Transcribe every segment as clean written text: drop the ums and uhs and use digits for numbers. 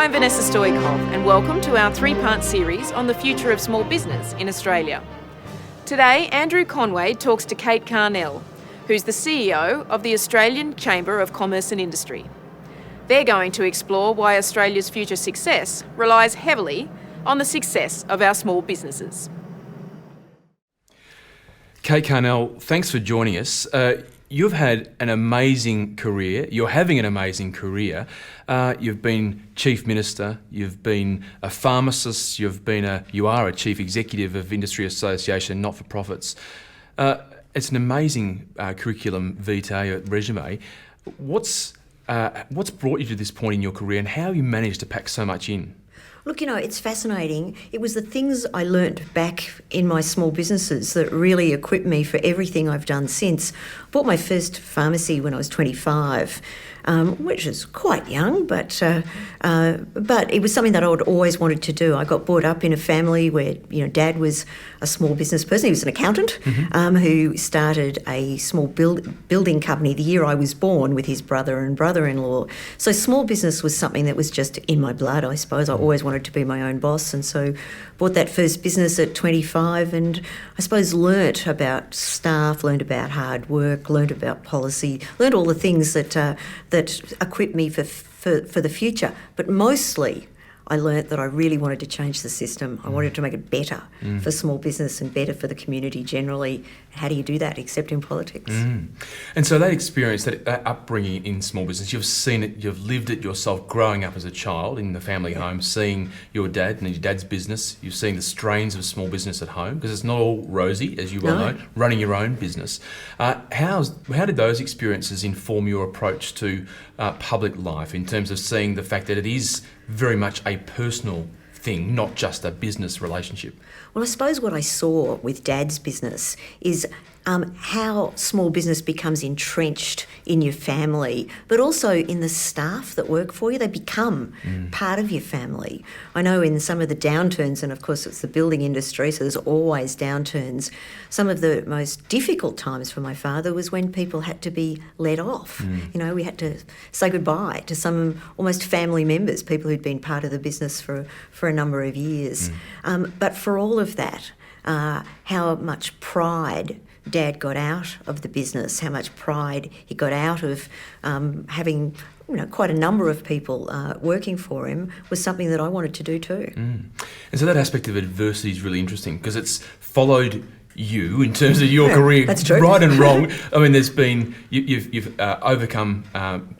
I'm Vanessa Stoikov and welcome to our three-part series on the future of small business in Australia. Today, Andrew Conway talks to Kate Carnell, who's the CEO of the Australian Chamber of Commerce and Industry. They're going to explore why Australia's future success relies heavily on the success of our small businesses. Kate Carnell, thanks for joining us. You've had an amazing career. You're having an amazing career. You've been Chief Minister, you've been a pharmacist, you are a Chief Executive of Industry Association, not-for-profits. It's an amazing curriculum vitae, resume. What's brought you to this point in your career and how have you managed to pack so much in? Look, it's fascinating. It was the things I learnt back in my small businesses that really equipped me for everything I've done since. I bought my first pharmacy when I was 25, which is quite young, but it was something that I would always wanted to do. I got brought up in a family where, Dad was a small business person. He was an accountant who started a small building company the year I was born with his brother and brother-in-law. So small business was something that was just in my blood, I suppose. I always wanted to be my own boss, and so bought that first business at 25 and I suppose learnt about staff, learnt about hard work, learnt about policy, learnt all the things that equipped me for the future. But mostly I learnt that I really wanted to change the system. I wanted to make it better for small business and better for the community generally. How do you do that except in politics? And so that experience, that upbringing in small business, you've seen it, you've lived it yourself growing up as a child in the family home, seeing your dad and your dad's business. You've seen the strains of small business at home, because it's not all rosy, as you well know, running your own business. How did those experiences inform your approach to public life in terms of seeing the fact that it is very much a personal thing, not just a business relationship? Well, I suppose what I saw with Dad's business is how small business becomes entrenched in your family, but also in the staff that work for you. They become part of your family. I know in some of the downturns, and of course it's the building industry, so there's always downturns, some of the most difficult times for my father was when people had to be let off. We had to say goodbye to some almost family members, people who'd been part of the business for a number of years. But for all of that, how much pride Dad got out of the business, how much pride he got out of having quite a number of people working for him was something that I wanted to do too. And so that aspect of adversity is really interesting because it's followed you in terms of your career, that's true. Right and wrong. I mean, you've overcome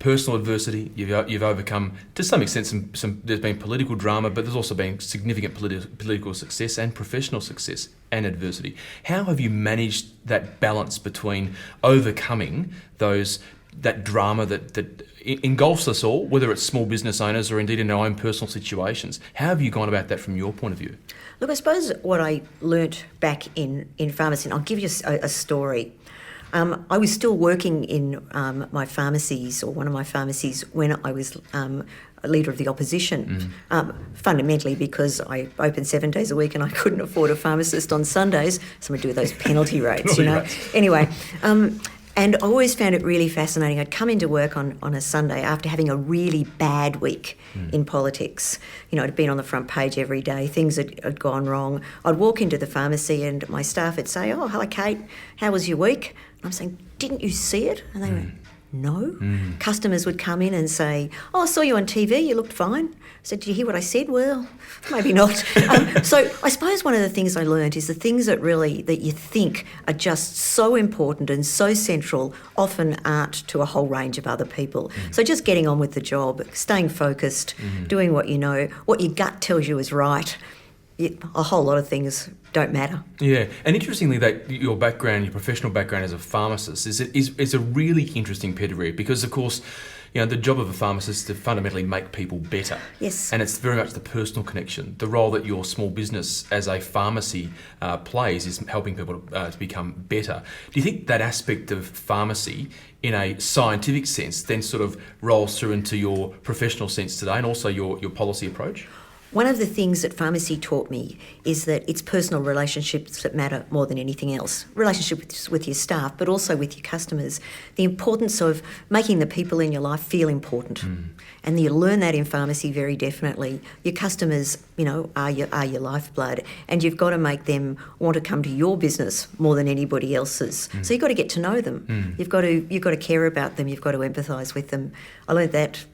personal adversity. You've overcome, to some extent, some. There's been political drama, but there's also been significant political success and professional success and adversity. How have you managed that balance between overcoming that drama that engulfs us all, whether it's small business owners or indeed in our own personal situations? How have you gone about that from your point of view? Look, I suppose what I learnt back in pharmacy, and I'll give you a story. I was still working in my pharmacies, or one of my pharmacies, when I was leader of the opposition, fundamentally because I opened 7 days a week and I couldn't afford a pharmacist on Sundays. Something to do with those penalty rates, rates. Anyway, and I always found it really fascinating. I'd come into work on a Sunday after having a really bad week in politics. I'd been on the front page every day. Things had gone wrong. I'd walk into the pharmacy and my staff would say, "Oh, hello, Kate. How was your week?" And I'm saying, "Didn't you see it?" And they went, "No." Customers would come in and say, "Oh, I saw you on TV. You looked fine." I said, "Did you hear what I said?" "Well, maybe not." So I suppose one of the things I learned is the things that you think are just so important and so central often aren't to a whole range of other people. So just getting on with the job, staying focused, doing what you know, what your gut tells you is right. A whole lot of things don't matter. Yeah, and interestingly, that your background, your professional background as a pharmacist, is a really interesting pedigree because, of course, the job of a pharmacist is to fundamentally make people better. Yes. And it's very much the personal connection. The role that your small business as a pharmacy plays is helping people to become better. Do you think that aspect of pharmacy, in a scientific sense, then sort of rolls through into your professional sense today and also your policy approach? One of the things that pharmacy taught me is that it's personal relationships that matter more than anything else. Relationships with your staff, but also with your customers. The importance of making the people in your life feel important. And you learn that in pharmacy very definitely. Your customers, are your lifeblood, and you've got to make them want to come to your business more than anybody else's. So you've got to get to know them. You've got to care about them. You've got to empathise with them. I learned that,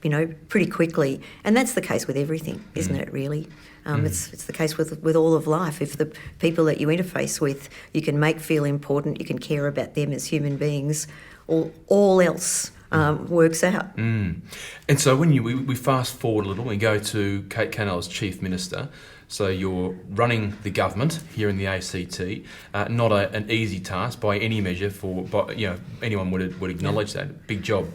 pretty quickly, and that's the case with everything, isn't it? Really, it's the case with all of life. If the people that you interface with, you can make feel important, you can care about them as human beings, all else works out. And so when we fast forward a little, we go to Kate Carnell as Chief Minister. So you're running the government here in the ACT. Not an easy task by any measure. Anyone would acknowledge that. Big job.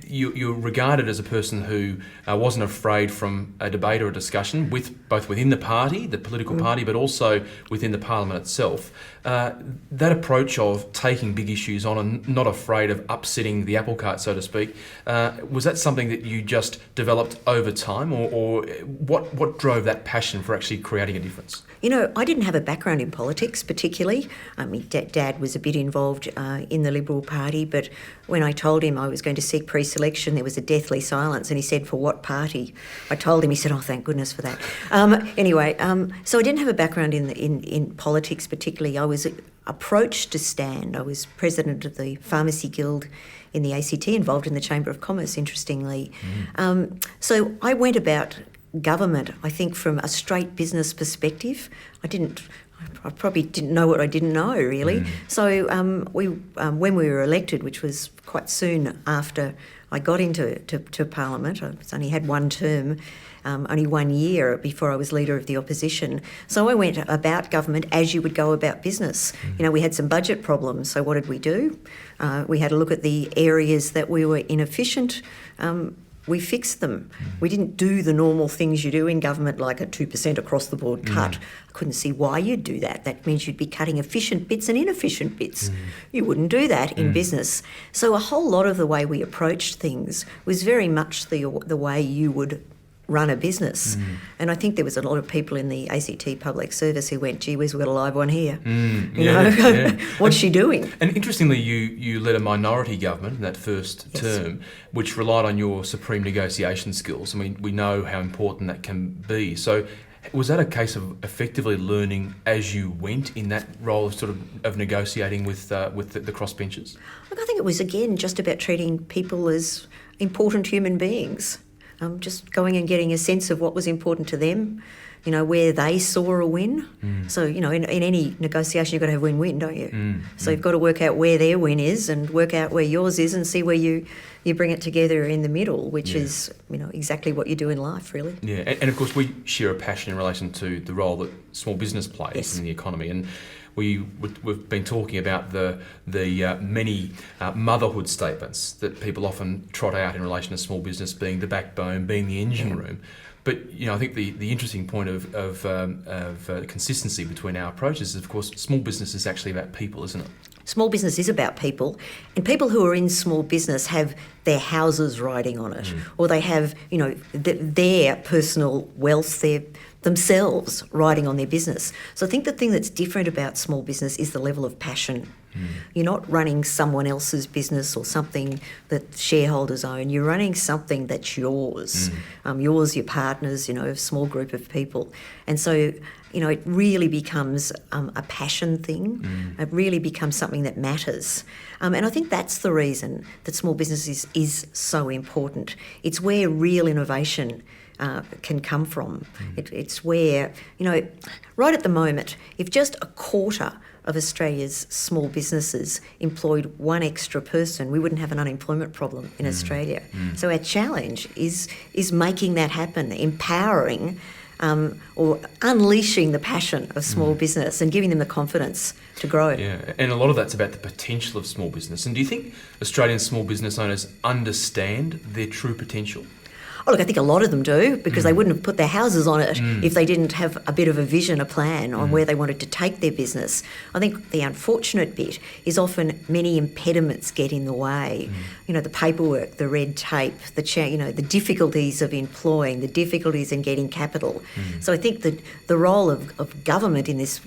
You're regarded as a person who wasn't afraid from a debate or a discussion both within the party, the political party, but also within the parliament itself. That approach of taking big issues on and not afraid of upsetting the apple cart, so to speak, was that something that you just developed over time, or what drove that passion for actually creating a difference? I didn't have a background in politics particularly. I mean, Dad was a bit involved in the Liberal Party, but when I told him I was going to seek pre-selection, there was a deathly silence, and he said, "For what party?" I told him. He said, "Oh, thank goodness for that." So I didn't have a background in politics particularly. I was approached to stand. I was president of the Pharmacy Guild in the ACT, involved in the Chamber of Commerce, interestingly. So I went about government, I think, from a straight business perspective. I probably didn't know what I didn't know, really. So when we were elected, which was quite soon after I got into Parliament, I only had one term, only 1 year before I was Leader of the Opposition. So I went about government as you would go about business. We had some budget problems, so what did we do? We had a look at the areas that we were inefficient. We fixed them. We didn't do the normal things you do in government, like a 2% across the board cut. I couldn't see why you'd do that. That means you'd be cutting efficient bits and inefficient bits. You wouldn't do that in business. So a whole lot of the way we approached things was very much the way you would run a business. And I think there was a lot of people in the ACT public service who went, "Gee whiz, we've got a live one here." What's she doing? And interestingly, you led a minority government in that first term, which relied on your supreme negotiation skills. I mean, we know how important that can be. So was that a case of effectively learning as you went in that role of negotiating with the crossbenchers? Look, I think it was, again, just about treating people as important human beings. Just going and getting a sense of what was important to them, where they saw a win. So, in any negotiation, you've got to have win-win, don't you? So you've got to work out where their win is and work out where yours is and see where you bring it together in the middle, which is, exactly what you do in life, really. Yeah, and of course we share a passion in relation to the role that small business plays in the economy. And we've been talking about the many motherhood statements that people often trot out in relation to small business being the backbone, being the engine room. But I think the interesting point of consistency between our approaches is, of course, small business is actually about people, isn't it? Small business is about people, and people who are in small business have their houses riding on it, or they have, their personal wealth, themselves riding on their business. So I think the thing that's different about small business is the level of passion. You're not running someone else's business or something that shareholders own. You're running something that's yours, yours, your partners, a small group of people. And so, it really becomes a passion thing. It really becomes something that matters. And I think that's the reason that small business is so important. It's where real innovation can come from. It's where, right at the moment, if just a quarter of Australia's small businesses employed one extra person, we wouldn't have an unemployment problem in Australia. So our challenge is making that happen, empowering or unleashing the passion of small business and giving them the confidence to grow. Yeah, and a lot of that's about the potential of small business. And do you think Australian small business owners understand their true potential? Oh, look, I think a lot of them do, because they wouldn't have put their houses on it if they didn't have a bit of a vision, a plan on where they wanted to take their business. I think the unfortunate bit is often many impediments get in the way. You know, the paperwork, the red tape, the difficulties of employing, the difficulties in getting capital. So I think that the role of government in this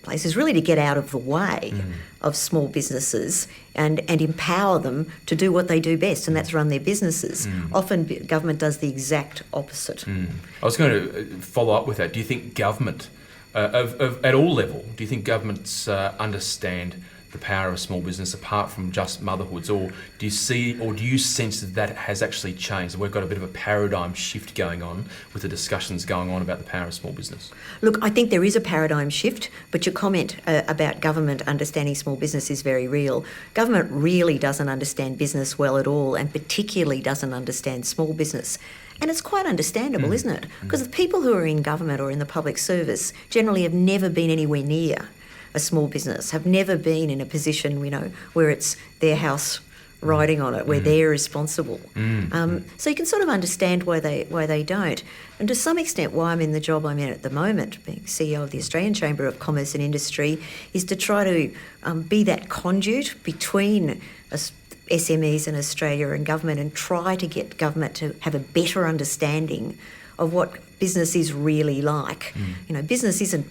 place is really to get out of the way of small businesses and empower them to do what they do best, and that's run their businesses. Often government does the exact opposite. I was going to follow up with that. Do you think government, at all level, do you think governments understand the power of small business apart from just motherhoods, or do you sense that has actually changed, that we've got a bit of a paradigm shift going on with the discussions going on about the power of small business? Look, I think there is a paradigm shift, but your comment about government understanding small business is very real. Government really doesn't understand business well at all, and particularly doesn't understand small business. And it's quite understandable, isn't it? Because the people who are in government or in the public service generally have never been anywhere near a small business, have never been in a position, where it's their house riding on it, where they're responsible. So you can sort of understand why they don't. And to some extent, why I'm in the job I'm in at the moment, being CEO of the Australian Chamber of Commerce and Industry, is to try to be that conduit between SMEs in Australia and government, and try to get government to have a better understanding of what business is really like. Business isn't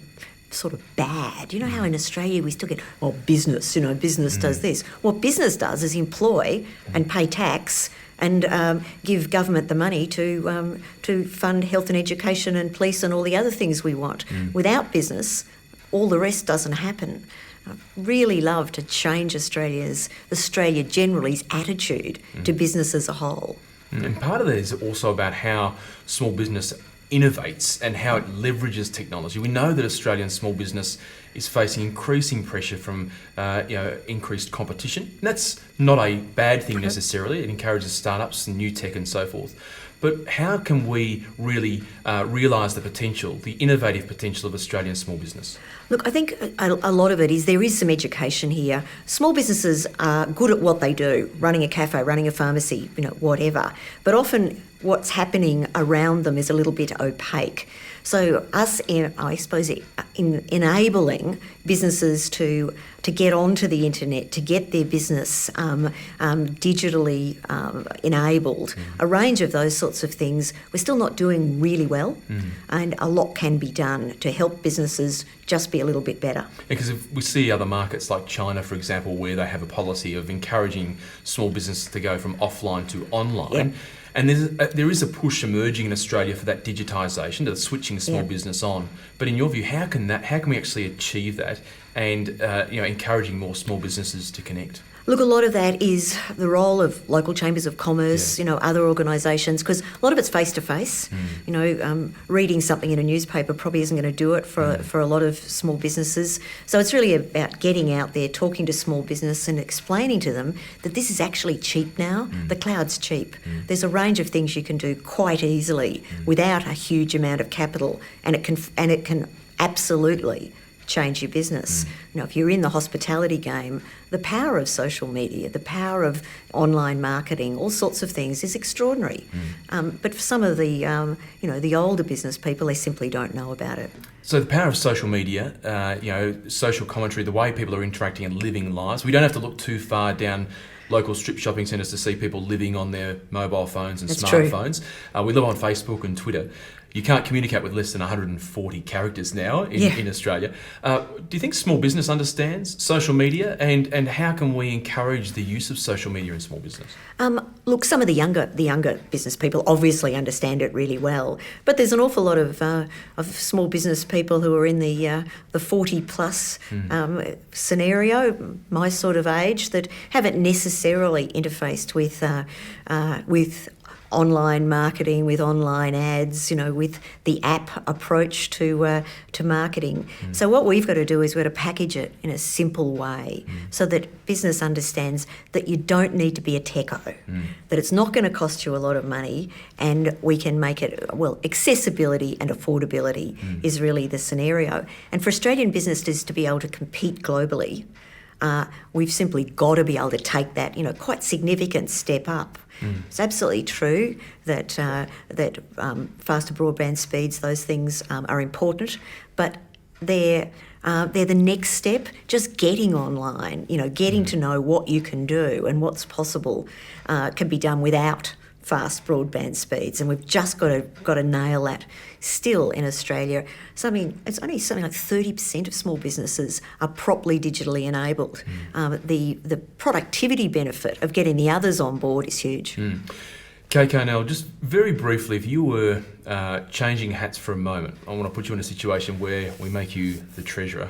sort of bad. You know how in Australia we still get, business does this. What business does is employ and pay tax and give government the money to fund health and education and police and all the other things we want. Without business, all the rest doesn't happen. I'd really love to change Australia generally's attitude to business as a whole. And part of that is also about how small business innovates and how it leverages technology. We know that Australian small business is facing increasing pressure from increased competition. And that's not a bad thing necessarily. It encourages startups and new tech and so forth. But how can we really realise the potential, the innovative potential of Australian small business? Look, I think a lot of it is there is some education here. Small businesses are good at what they do, running a cafe, running a pharmacy, whatever. But often what's happening around them is a little bit opaque. So us, I suppose, in enabling businesses to get onto the internet, to get their business digitally enabled, a range of those sorts of things, we're still not doing really well, and a lot can be done to help businesses just be a little bit better. Because if we see other markets like China, for example, where they have a policy of encouraging small businesses to go from offline to online. And there is a push emerging in Australia for that digitisation, to switching small business on. But in your view, how can we actually achieve that, and encouraging more small businesses to connect? Look, a lot of that is the role of local chambers of commerce, other organisations, because a lot of it's face-to-face. Reading something in a newspaper probably isn't going to do it for a lot of small businesses. So it's really about getting out there, talking to small business and explaining to them that this is actually cheap now. The cloud's cheap. There's a range of things you can do quite easily without a huge amount of capital, and it can absolutely change your business. If you're in the hospitality game, the power of social media, the power of online marketing, all sorts of things is extraordinary. But for some of the the older business people, they simply don't know about it. So the power of social media, social commentary, the way people are interacting and living lives. We don't have to look too far down local strip shopping centres to see people living on their mobile phones and smartphones. We live on Facebook and Twitter. You can't communicate with less than 140 characters now in Australia. Do you think small business understands social media, and how can we encourage the use of social media in small business? Look, some of the younger business people obviously understand it really well, but there's an awful lot of small business people who are in the 40 plus scenario, my sort of age, that haven't necessarily interfaced with online marketing, with online ads, with the app approach to marketing. So what we've got to do is we've got to package it in a simple way so that business understands that you don't need to be a techo, that it's not going to cost you a lot of money, and we can make it, accessibility and affordability is really the scenario. And for Australian businesses to be able to compete globally, we've simply got to be able to take that, quite significant step up. It's absolutely true that faster broadband speeds, those things are important, but they're the next step. Just getting online, getting to know what you can do and what's possible can be done without fast broadband speeds, and we've just got to nail that. Still in Australia, it's only something like 30% of small businesses are properly digitally enabled. The productivity benefit of getting the others on board is huge. Carnell, just very briefly, if you were changing hats for a moment, I want to put you in a situation where we make you the Treasurer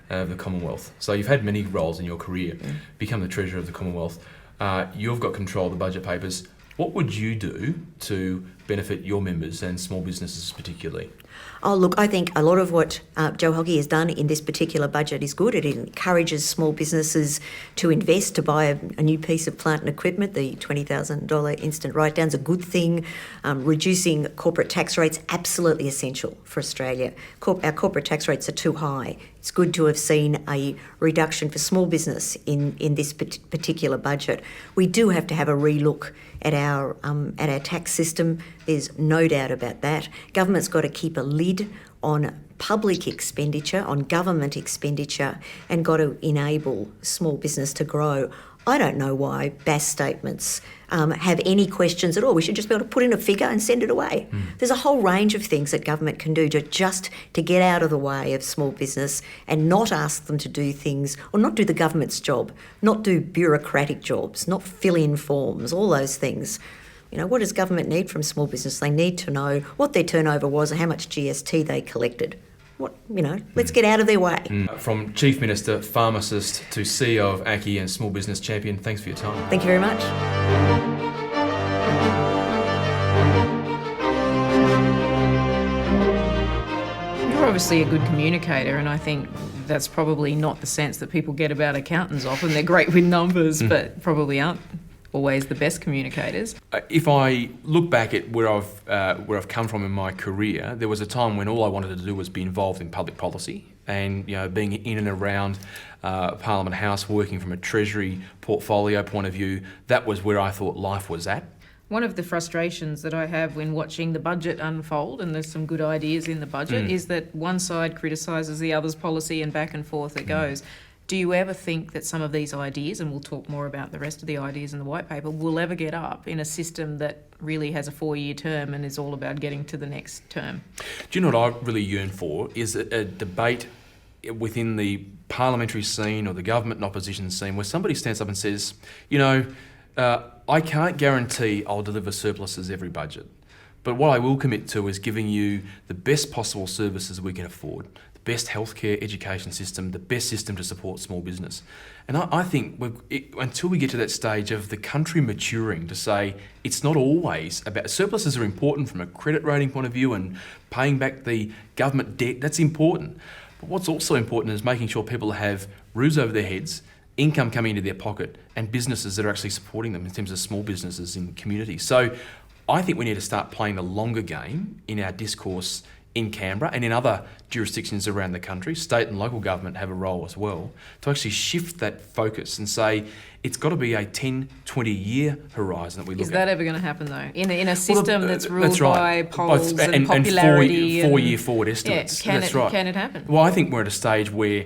of the Commonwealth. So you've had many roles in your career, become the Treasurer of the Commonwealth. You've got control of the budget papers. What would you do to benefit your members and small businesses particularly? Oh, look, I think a lot of what Joe Hockey has done in this particular budget is good. It encourages small businesses to invest, to buy a new piece of plant and equipment. The $20,000 instant write-down is a good thing. Reducing corporate tax rates, absolutely essential for Australia. Our corporate tax rates are too high. It's good to have seen a reduction for small business in this particular budget. We do have to have a relook at our tax system. There's no doubt about that. Government's got to keep a lid on public expenditure, on government expenditure, and got to enable small business to grow. I don't know why BAS statements have any questions at all. We should just be able to put in a figure and send it away. There's a whole range of things that government can do to get out of the way of small business and not ask them to do things, or not do the government's job, not do bureaucratic jobs, not fill in forms, all those things. What does government need from small business? They need to know what their turnover was and how much GST they collected. Let's get out of their way. From Chief Minister, pharmacist to CEO of ACCI and Small Business Champion, thanks for your time. Thank you very much. You're obviously a good communicator, and I think that's probably not the sense that people get about accountants often. They're great with numbers, but probably aren't always the best communicators. If I look back at where I've come from in my career, there was a time when all I wanted to do was be involved in public policy, and being in and around Parliament House, working from a Treasury portfolio point of view, that was where I thought life was at. One of the frustrations that I have when watching the budget unfold, and there's some good ideas in the budget, is that one side criticises the other's policy and back and forth it goes. Do you ever think that some of these ideas, and we'll talk more about the rest of the ideas in the white paper, will ever get up in a system that really has a 4-year term and is all about getting to the next term? Do you know what I really yearn for is a debate within the parliamentary scene or the government and opposition scene where somebody stands up and says, I can't guarantee I'll deliver surpluses every budget, but what I will commit to is giving you the best possible services we can afford, the best healthcare education system, the best system to support small business. And I think until we get to that stage of the country maturing to say it's not always about, surpluses are important from a credit rating point of view and paying back the government debt, that's important. But what's also important is making sure people have roofs over their heads, income coming into their pocket, and businesses that are actually supporting them in terms of small businesses in communities. So I think we need to start playing the longer game in our discourse in Canberra and in other jurisdictions around the country. State and local government have a role as well to actually shift that focus and say it's got to be a 10, 20-year horizon that we look at. Is that ever going to happen though? In a system that's ruled that's right. by polls and popularity? And four-year forward estimates. Yeah, that's right. Can it happen? Well, I think we're at a stage where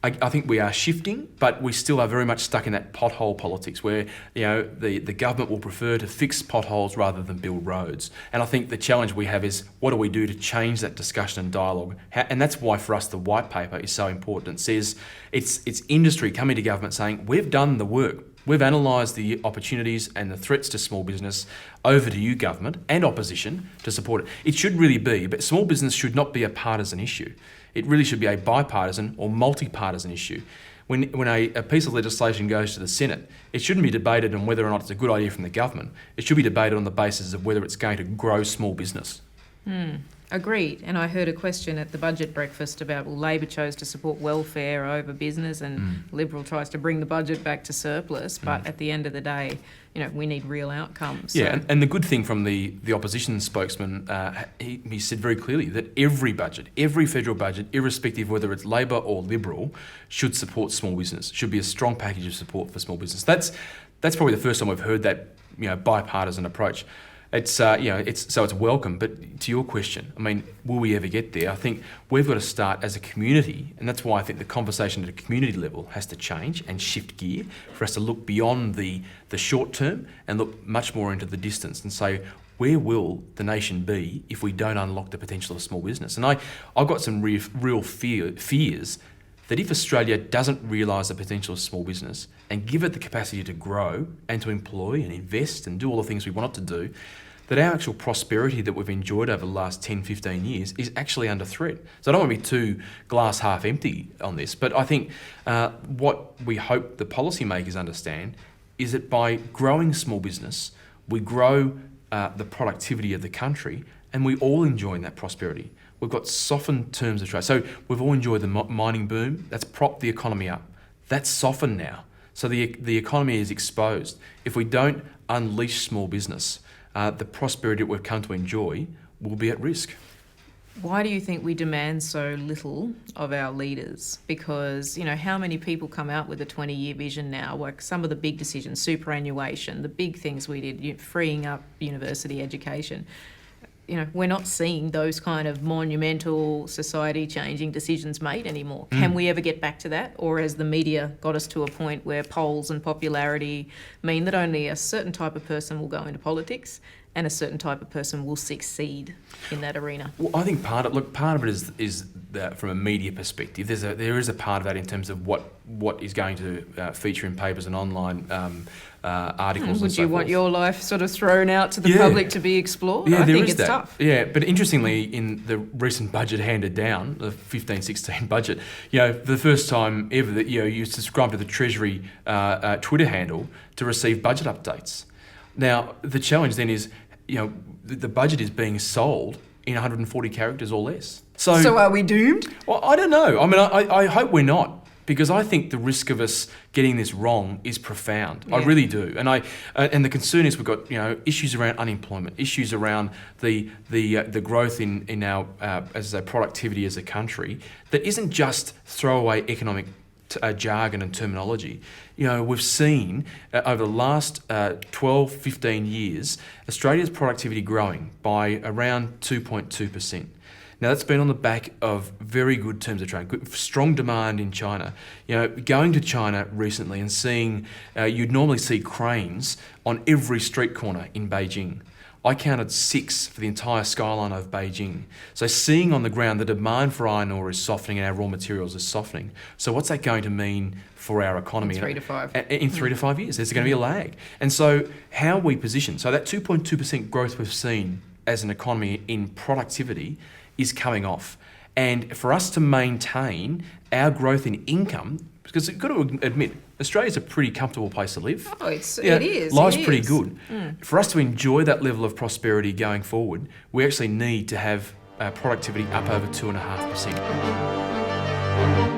I think we are shifting, but we still are very much stuck in that pothole politics where the government will prefer to fix potholes rather than build roads. And I think the challenge we have is what do we do to change that discussion and dialogue? And that's why for us the white paper is so important. It says it's industry coming to government saying we've done the work. We've analysed the opportunities and the threats to small business. Over to you, government and opposition, to support it. It should really be, but small business should not be a partisan issue. It really should be a bipartisan or multi-partisan issue. When a piece of legislation goes to the Senate, it shouldn't be debated on whether or not it's a good idea from the government. It should be debated on the basis of whether it's going to grow small business. Agreed. And I heard a question at the budget breakfast about, well, Labor chose to support welfare over business and Liberal tries to bring the budget back to surplus. But at the end of the day, we need real outcomes. Yeah, and the good thing from the opposition spokesman, he said very clearly that every budget, every federal budget, irrespective of whether it's Labor or Liberal, should support small business, should be a strong package of support for small business. That's probably the first time we've heard that bipartisan approach. It's it's welcome, but to your question, I mean, will we ever get there? I think we've got to start as a community, and that's why I think the conversation at a community level has to change and shift gear for us to look beyond the short term and look much more into the distance and say, where will the nation be if we don't unlock the potential of small business? And I've got some real fears that if Australia doesn't realise the potential of small business and give it the capacity to grow and to employ and invest and do all the things we want it to do, that our actual prosperity that we've enjoyed over the last 10, 15 years is actually under threat. So I don't want to be too glass half empty on this, but I think what we hope the policymakers understand is that by growing small business, we grow the productivity of the country and we all enjoy that prosperity. We've got softened terms of trade. So we've all enjoyed the mining boom. That's propped the economy up. That's softened now. So the economy is exposed. If we don't unleash small business, the prosperity that we've come to enjoy will be at risk. Why do you think we demand so little of our leaders? Because, how many people come out with a 20-year vision now, like some of the big decisions, superannuation, the big things we did, freeing up university education. We're not seeing those kind of monumental society-changing decisions made anymore. Can we ever get back to that? Or has the media got us to a point where polls and popularity mean that only a certain type of person will go into politics and a certain type of person will succeed in that arena? Well, I think part of it is that from a media perspective. There is a part of that in terms of what is going to feature in papers and online articles. Would you want your life sort of thrown out to the public to be explored? Yeah, I think it's tough. Yeah, but interestingly, in the recent budget handed down, the 15-16 budget, the first time ever that you subscribe to the Treasury Twitter handle to receive budget updates. Now, the challenge then is, the budget is being sold in 140 characters or less. So are we doomed? Well, I don't know. I mean, I hope we're not. Because I think the risk of us getting this wrong is profound. Yeah. I really do, and the concern is we've got issues around unemployment, issues around the growth in our as a productivity as a country that isn't just throwaway economic jargon and terminology. We've seen over the last 12, 15 years, Australia's productivity growing by around 2.2%. Now, that's been on the back of very good terms of trade, strong demand in China. Going to China recently and seeing, you'd normally see cranes on every street corner in Beijing. I counted 6 for the entire skyline of Beijing. So seeing on the ground the demand for iron ore is softening and our raw materials is softening. So what's that going to mean for our economy? In 3 to 5. In 3 to 5 years, there's going to be a lag. And so how we position, so that 2.2% growth we've seen as an economy in productivity is coming off. And for us to maintain our growth in income, because you've got to admit, Australia's a pretty comfortable place to live. Oh, it is. Life's pretty good. For us to enjoy that level of prosperity going forward, we actually need to have productivity up over 2.5%.